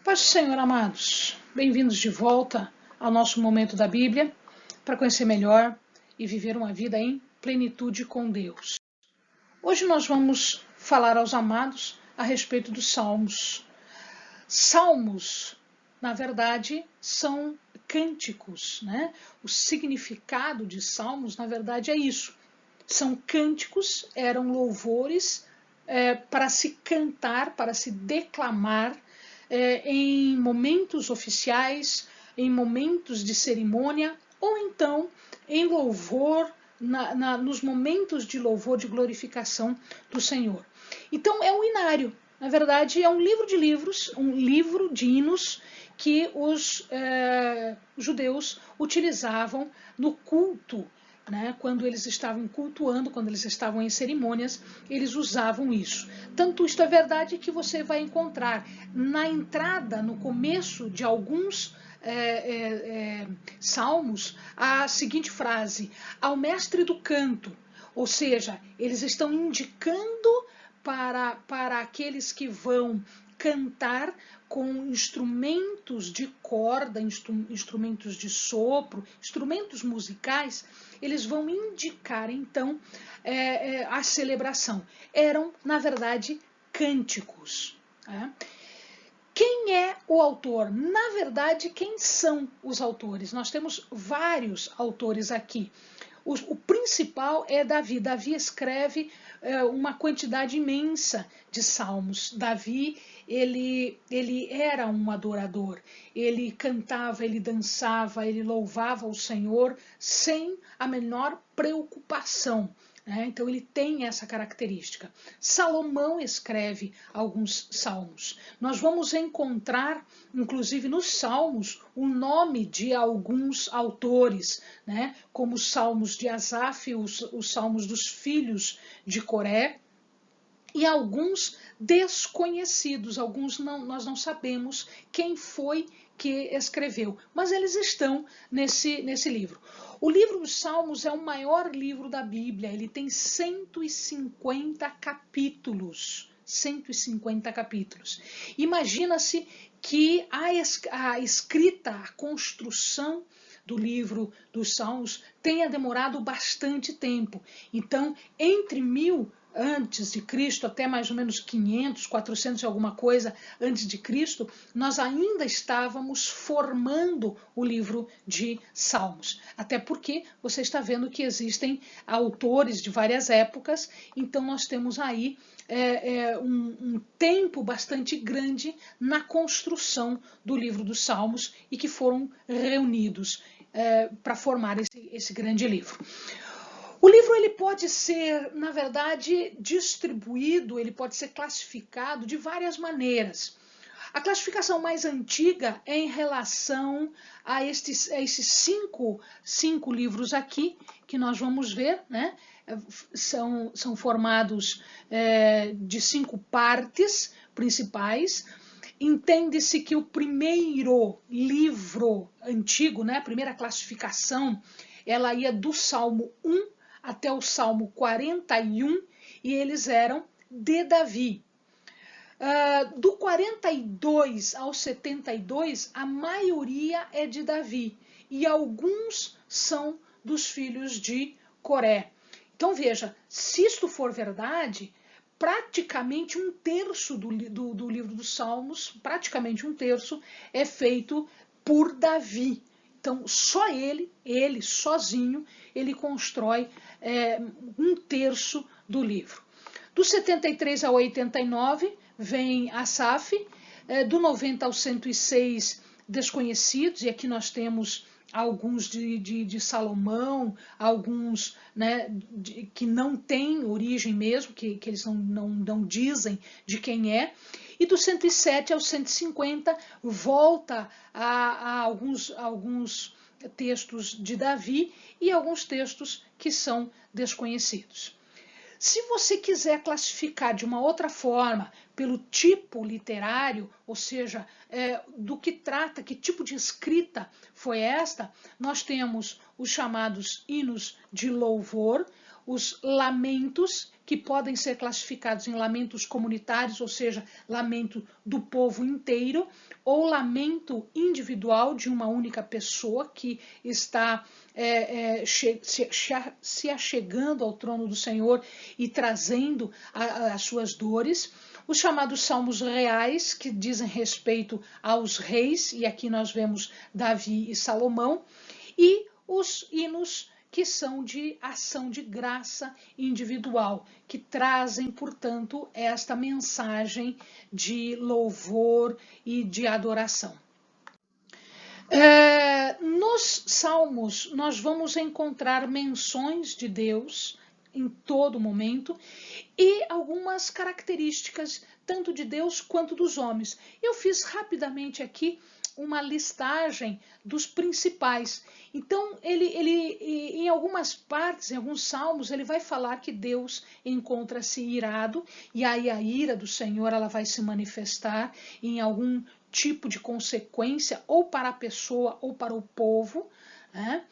Paz do Senhor, amados. Bem-vindos de volta ao nosso momento da Bíblia para conhecer melhor e viver uma vida em plenitude com Deus. Hoje nós vamos falar aos amados a respeito dos Salmos. Salmos, na verdade, são cânticos, né? O significado de Salmos, na verdade, é isso. São cânticos, eram louvores para se cantar, para se declamar em momentos oficiais, em momentos de cerimônia, ou então em louvor, nos momentos de louvor, de glorificação do Senhor. Então é um hinário, na verdade é um livro de livros, um livro de hinos que os judeus utilizavam no culto. Né? Quando eles estavam cultuando, quando eles estavam em cerimônias, eles usavam isso. Tanto isto é verdade que você vai encontrar na entrada, no começo de alguns salmos, a seguinte frase: ao mestre do canto. Ou seja, eles estão indicando para aqueles que vão cantar com instrumentos de corda, instrumentos de sopro, instrumentos musicais, eles vão indicar então a celebração. Eram, na verdade, cânticos. Quem é o autor? Na verdade, quem são os autores? Nós temos vários autores aqui. O principal é Davi. Davi escreve uma quantidade imensa de salmos. Davi, ele era um adorador. Ele cantava, ele dançava, ele louvava o Senhor sem a menor preocupação. Então ele tem essa característica. Salomão escreve alguns salmos. Nós vamos encontrar, inclusive nos salmos, o nome de alguns autores, como os salmos de Asaf, os salmos dos filhos de Coré, e alguns desconhecidos, alguns nós não sabemos quem foi que escreveu, mas eles estão nesse livro. O livro dos Salmos é o maior livro da Bíblia, ele tem 150 capítulos. 150 capítulos. Imagina-se que a escrita, a construção do livro dos Salmos tenha demorado bastante tempo. Então, entre 1000 antes de Cristo até mais ou menos 500, 400 e alguma coisa antes de Cristo, nós ainda estávamos formando o livro de Salmos. Até porque você está vendo que existem autores de várias épocas, então nós temos aí um tempo bastante grande na construção do livro dos Salmos e que foram reunidos para formar esse grande livro. O livro ele pode ser, na verdade, distribuído, ele pode ser classificado de várias maneiras. A classificação mais antiga é em relação a esses cinco livros aqui, que nós vamos ver, né? São formados de 5 partes principais. Entende-se que o primeiro livro antigo, né, a primeira classificação, ela ia do Salmo 1 até o Salmo 41, e eles eram de Davi. Do 42 ao 72, a maioria é de Davi, e alguns são dos filhos de Coré. Então veja, se isto for verdade, praticamente 1/3 do livro dos Salmos, praticamente 1/3, é feito por Davi. Então, só ele sozinho, ele constrói 1/3 do livro. Do 73 ao 89, vem Asaf, do 90 ao 106, desconhecidos, e aqui nós temos alguns de Salomão, alguns que não têm origem mesmo, que eles não dizem de quem é. E do 107 ao 150 volta a alguns textos de Davi e alguns textos que são desconhecidos. Se você quiser classificar de uma outra forma, pelo tipo literário, ou seja, do que trata, que tipo de escrita foi esta, nós temos os chamados hinos de louvor, os lamentos, que podem ser classificados em lamentos comunitários, ou seja, lamento do povo inteiro, ou lamento individual de uma única pessoa que está se achegando ao trono do Senhor e trazendo as suas dores. Os chamados salmos reais, que dizem respeito aos reis, e aqui nós vemos Davi e Salomão, e os hinos que são de ação de graça individual, que trazem, portanto, esta mensagem de louvor e de adoração. Nos salmos, nós vamos encontrar menções de Deus em todo momento e algumas características tanto de Deus quanto dos homens. Eu fiz rapidamente aqui uma listagem dos principais. Então, ele em algumas partes, em alguns salmos, ele vai falar que Deus encontra-se irado, e aí a ira do Senhor ela vai se manifestar em algum tipo de consequência, ou para a pessoa ou para o povo, né?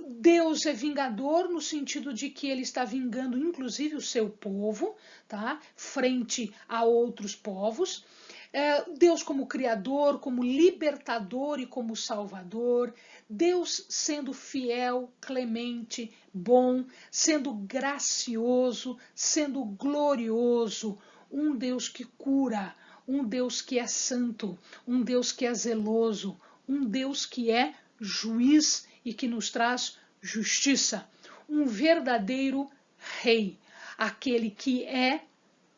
Deus é vingador no sentido de que ele está vingando inclusive o seu povo, tá? Frente a outros povos. Deus como criador, como libertador e como salvador, Deus sendo fiel, clemente, bom, sendo gracioso, sendo glorioso, um Deus que cura, um Deus que é santo, um Deus que é zeloso, um Deus que é juiz e que nos traz justiça, um verdadeiro rei, aquele que é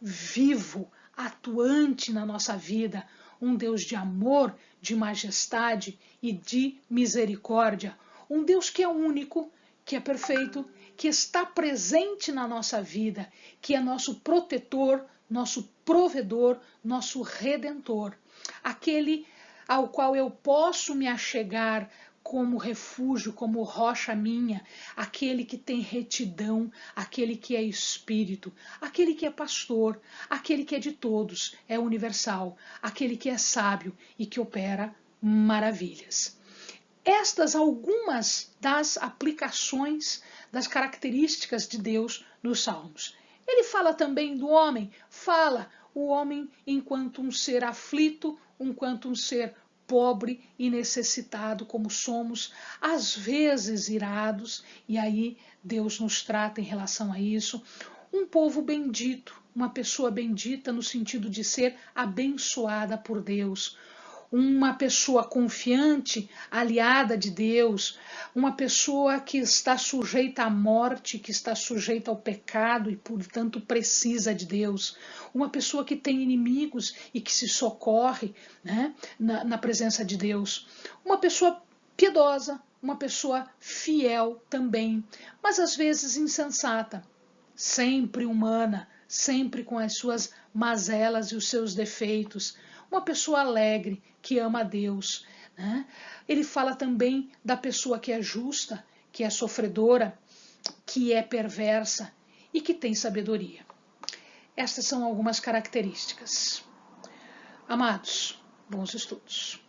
vivo, atuante na nossa vida, um Deus de amor, de majestade e de misericórdia, um Deus que é único, que é perfeito, que está presente na nossa vida, que é nosso protetor, nosso provedor, nosso redentor, aquele ao qual eu posso me achegar como refúgio, como rocha minha, aquele que tem retidão, aquele que é espírito, aquele que é pastor, aquele que é de todos, é universal, aquele que é sábio e que opera maravilhas. Estas algumas das aplicações, das características de Deus nos Salmos. Ele fala também do homem, fala o homem enquanto um ser aflito, enquanto um ser pobre e necessitado como somos, às vezes irados, e aí Deus nos trata em relação a isso. Um povo bendito, uma pessoa bendita no sentido de ser abençoada por Deus. Uma pessoa confiante, aliada de Deus, uma pessoa que está sujeita à morte, que está sujeita ao pecado e, portanto, precisa de Deus. Uma pessoa que tem inimigos e que se socorre, né, na presença de Deus. Uma pessoa piedosa, uma pessoa fiel também, mas às vezes insensata, sempre humana, sempre com as suas mazelas e os seus defeitos. Uma pessoa alegre, que ama a Deus, né? Ele fala também da pessoa que é justa, que é sofredora, que é perversa e que tem sabedoria. Estas são algumas características. Amados, bons estudos.